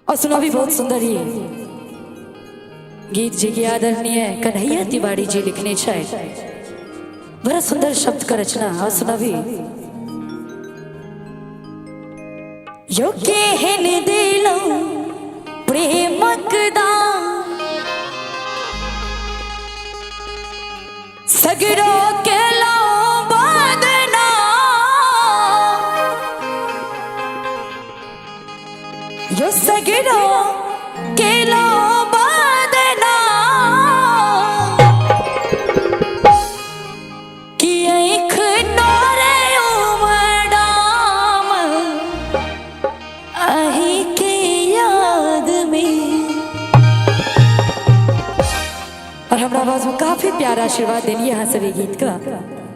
और सुना भी बहुत सुंदर ही गीत जी की आदरणीय कन्हैया तिवारी जी लिखने छे। बड़ा सुंदर शब्द का रचना और सुना भी यो केहन दिलो प्रेमक दान सगरो केलो बदना यो सगरो केलो बदना कि आँख नोरे उमड़ाम आही के याद में। और हमरा आवाज में काफी प्यारा आशीर्वाद देनी है सभी गीत का।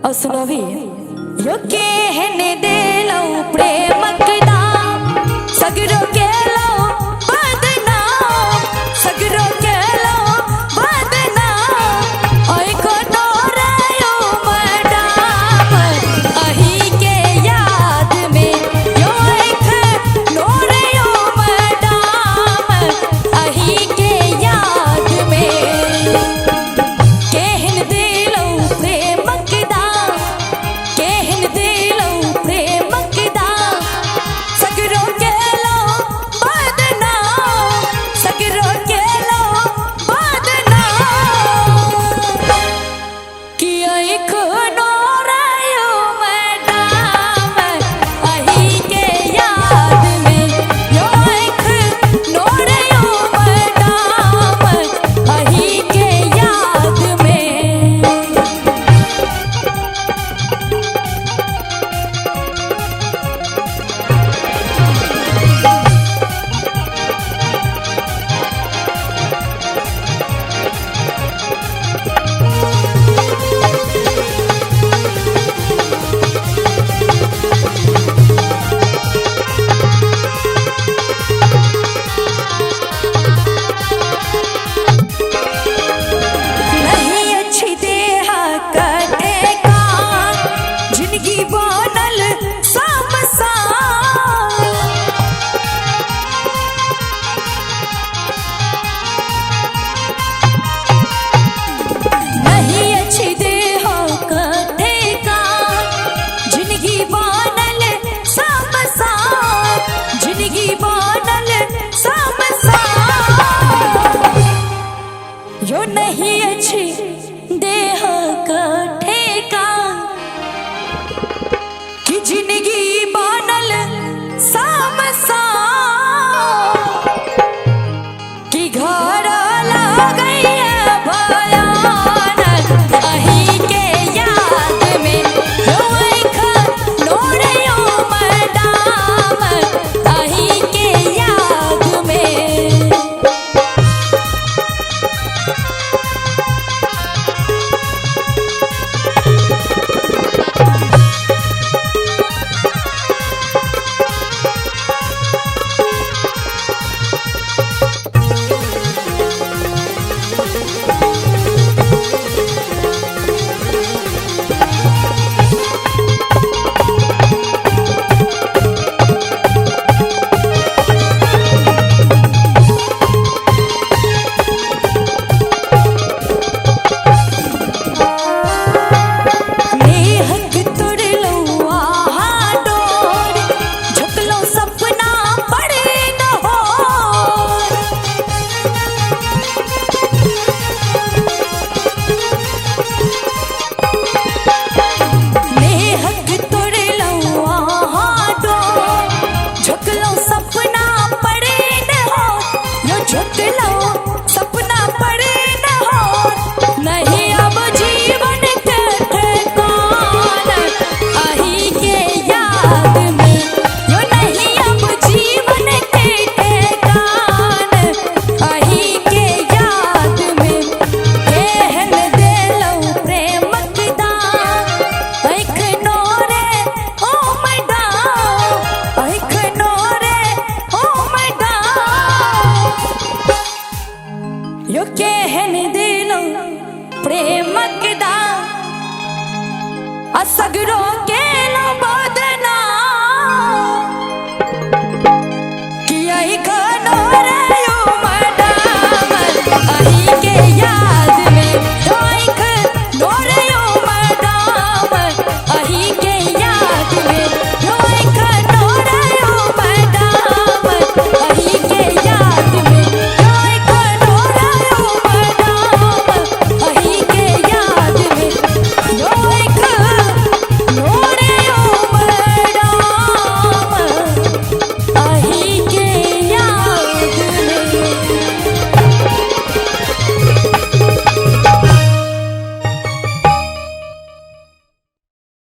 और सुनो भी यो केहन दिलो प्रेमक दाम सगरो केलो बदनाम सगरो केलो बदनाम ओए को नोरे उमड़ाम आही के याद में यो आँख नोरे उमड़ाम आही के याद में। केहन दिलो प्रेमक दाम केहन दिलो प्रेमक दाम सगरो केलो बदनाम सगरो केलो बदनाम कि आँख नोरे उमड़ाम आही के याद में यो आँख नोरे उमड़ाम आही के याद में। नहीं अच्छी देह कटे का जिंदगी बनल समसा नहीं अच्छी देह कटे का जिंदगी बनल समसा जिंदगी बनल समसा यो नहीं अच्छी देह का ठेका कि जिंदगी बनल सामसा कि घर लगैया भयानक आही के याद में यो आँख नोरे उमड़ाम आही के याद में। नेहक तुड़लो आहा डोर झुकलो सपना पड़े न हो नेहक तुड़लो आहा डोर झुकलो सपना पड़े न हो यो झुकलो सपना पड़े न हो नहीं अब जीवन के ठिकाना आही के याद में यो नहीं अब जीवन के ठिकाना आही के याद में। केहन दिलो प्रेमक दाम आँख नोरे उमड़ाम आँख नोरे उमड़ाम यो केहन दिलो प्रेमक दाम असगरो केलो बदनाम कि आँख कनो रे